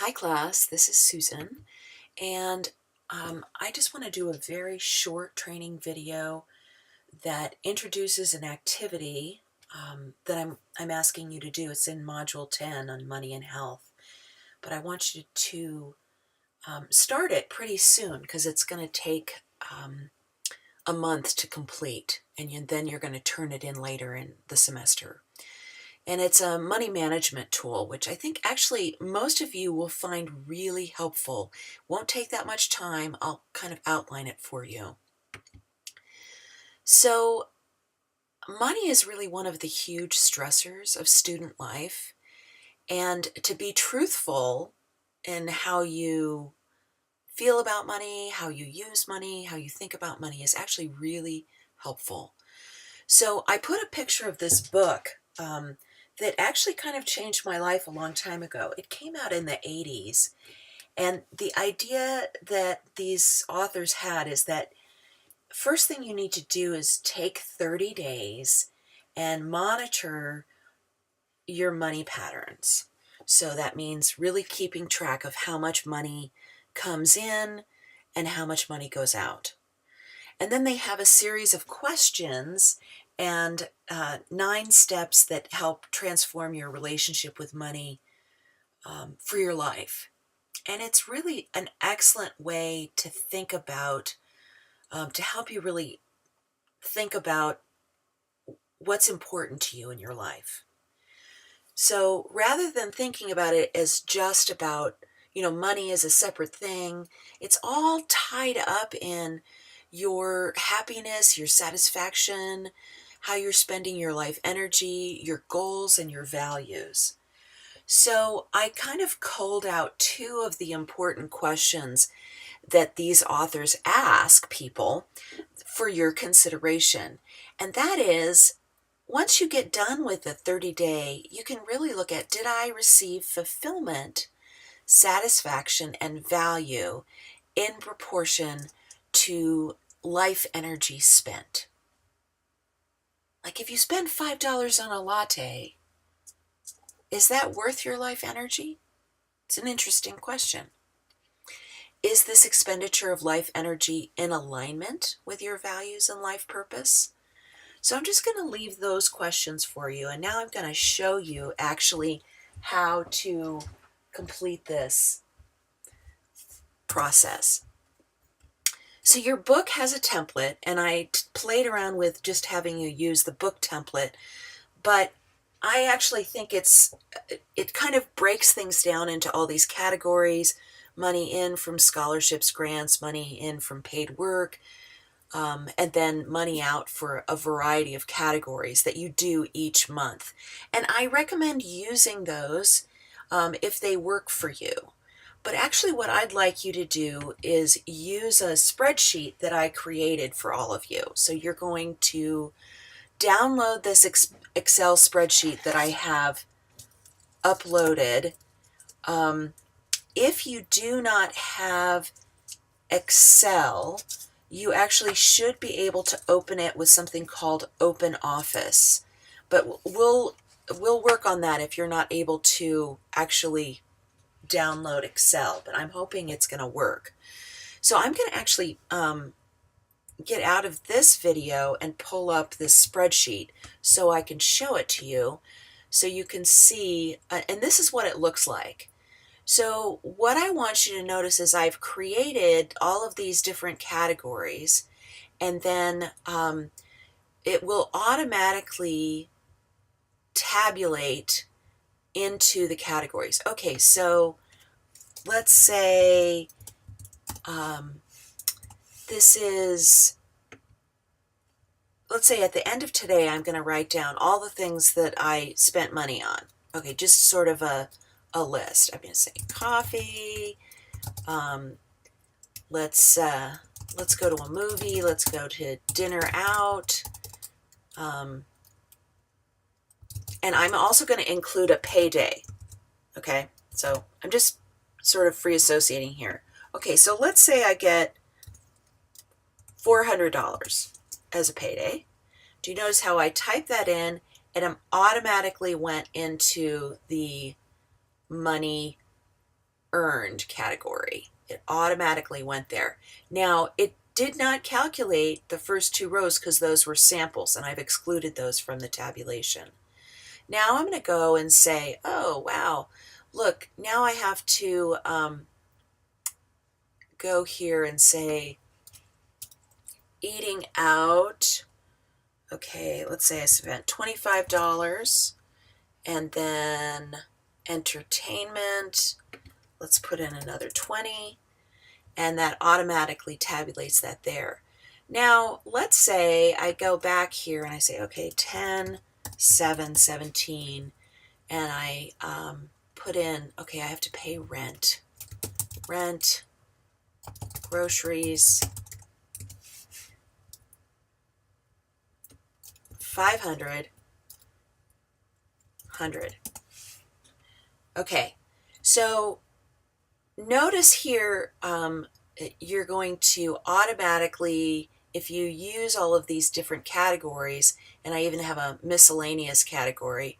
Hi class, this is Susan, and I just want to do a very short training video that introduces an activity that I'm asking you to do. It's in Module 10 on money and health, but I want you to start it pretty soon because it's going to take a month to complete, and then you're going to turn it in later in the semester. And it's a money management tool, which I think actually most of you will find really helpful. Won't take that much time. I'll kind of outline it for you. So money is really one of the huge stressors of student life. And to be truthful in how you feel about money, how you use money, how you think about money is actually really helpful. So I put a picture of this book that actually kind of changed my life a long time ago. It came out in the 80s. And the idea that these authors had is that first thing you need to do is take 30 days and monitor your money patterns. So that means really keeping track of how much money comes in and how much money goes out. And then they have a series of questions and 9 steps that help transform your relationship with money for your life. And it's really an excellent way to think about, to help you really think about what's important to you in your life. So rather than thinking about it as just about, money is a separate thing, it's all tied up in your happiness, your satisfaction, how you're spending your life energy, your goals, and your values. So I kind of culled out 2 of the important questions that these authors ask people for your consideration. And that is, once you get done with the 30-day, you can really look at, did I receive fulfillment, satisfaction, and value in proportion to life energy spent? Like if you spend $5 on a latte, is that worth your life energy? It's an interesting question. Is this expenditure of life energy in alignment with your values and life purpose? So I'm just going to leave those questions for you. And now I'm going to show you actually how to complete this process. So your book has a template, and I played around with just having you use the book template, but I actually think it kind of breaks things down into all these categories: money in from scholarships, grants, money in from paid work, and then money out for a variety of categories that you do each month. And I recommend using those if they work for you. But actually what I'd like you to do is use a spreadsheet that I created for all of you. So you're going to download this Excel spreadsheet that I have uploaded. If you do not have Excel, you actually should be able to open it with something called Open Office. But we'll work on that if you're not able to actually download Excel, but I'm hoping it's going to work. So I'm going to actually get out of this video and pull up this spreadsheet so I can show it to you so you can see, and this is what it looks like. So what I want you to notice is I've created all of these different categories, and then it will automatically tabulate into the categories. Okay, so let's say let's say at the end of today, I'm going to write down all the things that I spent money on. Okay, just sort of a list. I'm going to say coffee. Let's go to a movie. Let's go to dinner out. And I'm also going to include a payday. Okay, so I'm just sort of free associating here. Okay, so let's say I get $400 as a payday. Do you notice how I type that in and it automatically went into the money earned category. It automatically went there. Now, it did not calculate the first two rows because those were samples, and I've excluded those from the tabulation. Now I'm going to go and say, oh, wow, look, now I have to go here and say, eating out. Okay, let's say I spent $25, and then entertainment, let's put in another 20, and that automatically tabulates that there. Now, let's say I go back here and I say, okay, 10, 7, 17, and I put in, okay, I have to pay rent, groceries, 500, 100. Okay, so notice here, you're going to automatically, if you use all of these different categories, and I even have a miscellaneous category,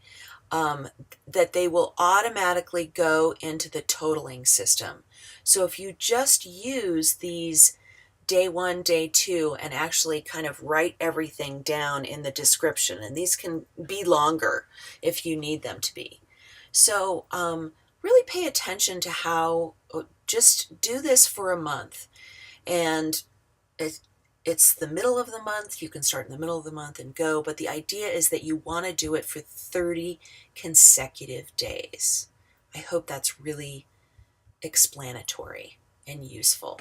that they will automatically go into the totaling system. So if you just use these day 1, day 2, and actually kind of write everything down in the description, and these can be longer if you need them to be. So really pay attention to how, just do this for a month, and it's the middle of the month. You can start in the middle of the month and go, but the idea is that you want to do it for 30 consecutive days. I hope that's really explanatory and useful.